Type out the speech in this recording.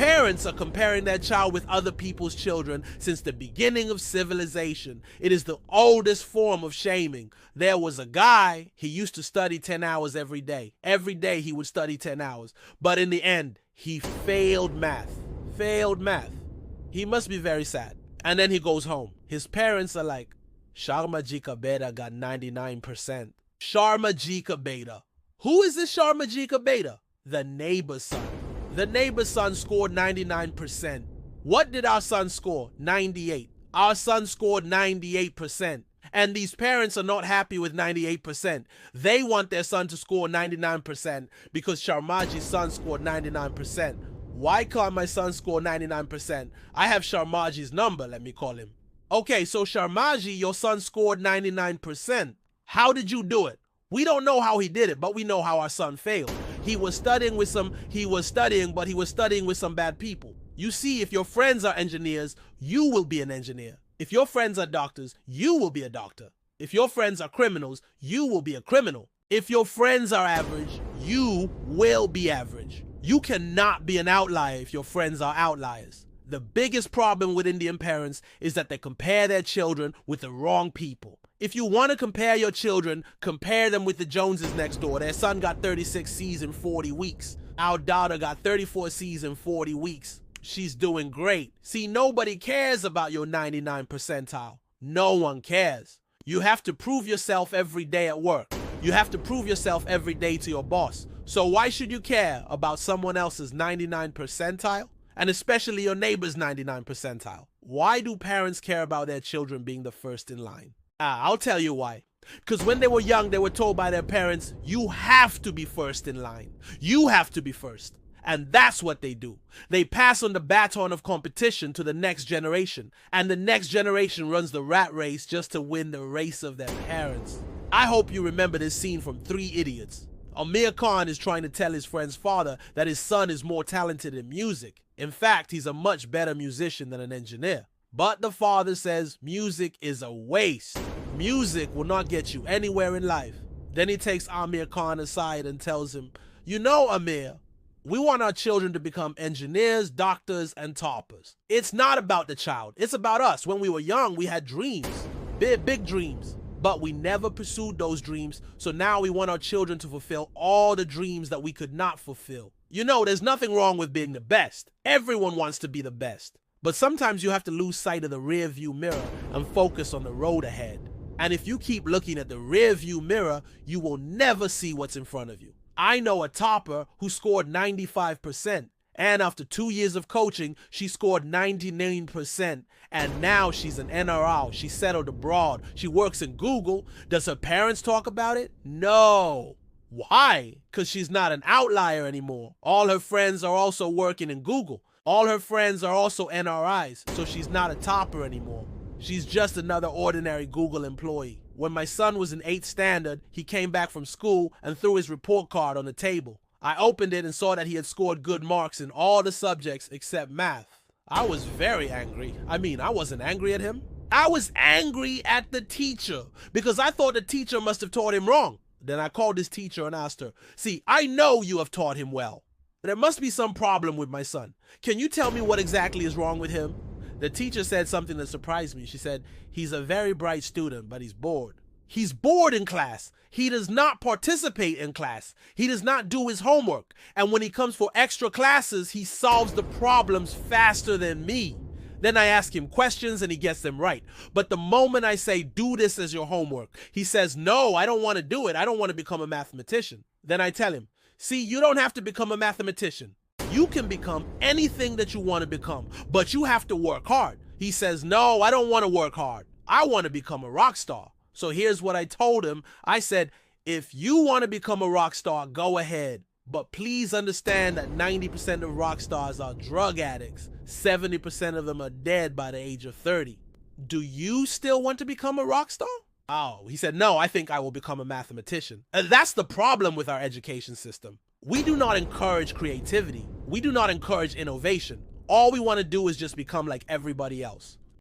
Parents are comparing their child with other people's children since the beginning of civilization. It is the oldest form of shaming. There was a guy, he used to study 10 hours every day. Every day he would study 10 hours. But in the end, he failed math. Failed math. He must be very sad. And then he goes home. His parents are like, Sharma Jika Beta got 99%. Sharma Jika Beta. Who is this Sharma Jika Beta? The neighbor's son. The neighbor's son scored 99%. What did our son score? 98. Our son scored 98%. And these parents are not happy with 98%. They want their son to score 99% because Sharmaji's son scored 99%. Why can't my son score 99%? I have Sharmaji's number, let me call him. Okay, so Sharmaji, your son scored 99%. How did you do it? We don't know how he did it, but we know how our son failed. He was studying, but he was studying with some bad people. You see, if your friends are engineers, you will be an engineer. If your friends are doctors, you will be a doctor. If your friends are criminals, you will be a criminal. If your friends are average, you will be average. You cannot be an outlier if your friends are outliers. The biggest problem with Indian parents is that they compare their children with the wrong people. If you want to compare your children, compare them with the Joneses next door. Their son got 36 C's in 40 weeks. Our daughter got 34 C's in 40 weeks. She's doing great. See, nobody cares about your 99 percentile. No one cares. You have to prove yourself every day at work. You have to prove yourself every day to your boss. So why should you care about someone else's 99 percentile? And especially your neighbor's 99 percentile. Why do parents care about their children being the first in line? I'll tell you why. Because when they were young, they were told by their parents, you have to be first in line. You have to be first. And that's what they do. They pass on the baton of competition to the next generation. And the next generation runs the rat race just to win the race of their parents. I hope you remember this scene from Three Idiots. Amir Khan is trying to tell his friend's father that his son is more talented in music. In fact, he's a much better musician than an engineer. But the father says music is a waste. Music will not get you anywhere in life. Then he takes Amir Khan aside and tells him, you know, Amir, we want our children to become engineers, doctors, and toppers. It's not about the child. It's about us. When we were young, we had dreams, big dreams. But we never pursued those dreams, so now we want our children to fulfill all the dreams that we could not fulfill. You know, there's nothing wrong with being the best. Everyone wants to be the best. But sometimes you have to lose sight of the rear view mirror and focus on the road ahead. And if you keep looking at the rear view mirror, you will never see what's in front of you. I know a topper who scored 95%. And after 2 years of coaching, she scored 99%. And now she's an NRL. She settled abroad. She works in Google. Does her parents talk about it? No. Why? Because she's not an outlier anymore. All her friends are also working in Google. All her friends are also NRIs. So she's not a topper anymore. She's just another ordinary Google employee. When my son was in 8th standard, he came back from school and threw his report card on the table. I opened it and saw that he had scored good marks in all the subjects except math. I was very angry. I mean, I wasn't angry at him. I was angry at the teacher because I thought the teacher must have taught him wrong. Then I called his teacher and asked her, see, I know you have taught him well. There must be some problem with my son. Can you tell me what exactly is wrong with him? The teacher said something that surprised me. She said, he's a very bright student, but he's bored. He's bored in class. He does not participate in class. He does not do his homework. And when he comes for extra classes, he solves the problems faster than me. Then I ask him questions and he gets them right. But the moment I say, do this as your homework, he says, no, I don't want to do it. I don't want to become a mathematician. Then I tell him, see, you don't have to become a mathematician. You can become anything that you want to become, but you have to work hard. He says, no, I don't want to work hard. I want to become a rock star. So here's what I told him. I said, if you want to become a rock star, go ahead. But please understand that 90% of rock stars are drug addicts. 70% of them are dead by the age of 30. Do you still want to become a rock star? Oh, he said, no, I think I will become a mathematician. And that's the problem with our education system. We do not encourage creativity. We do not encourage innovation. All we want to do is just become like everybody else.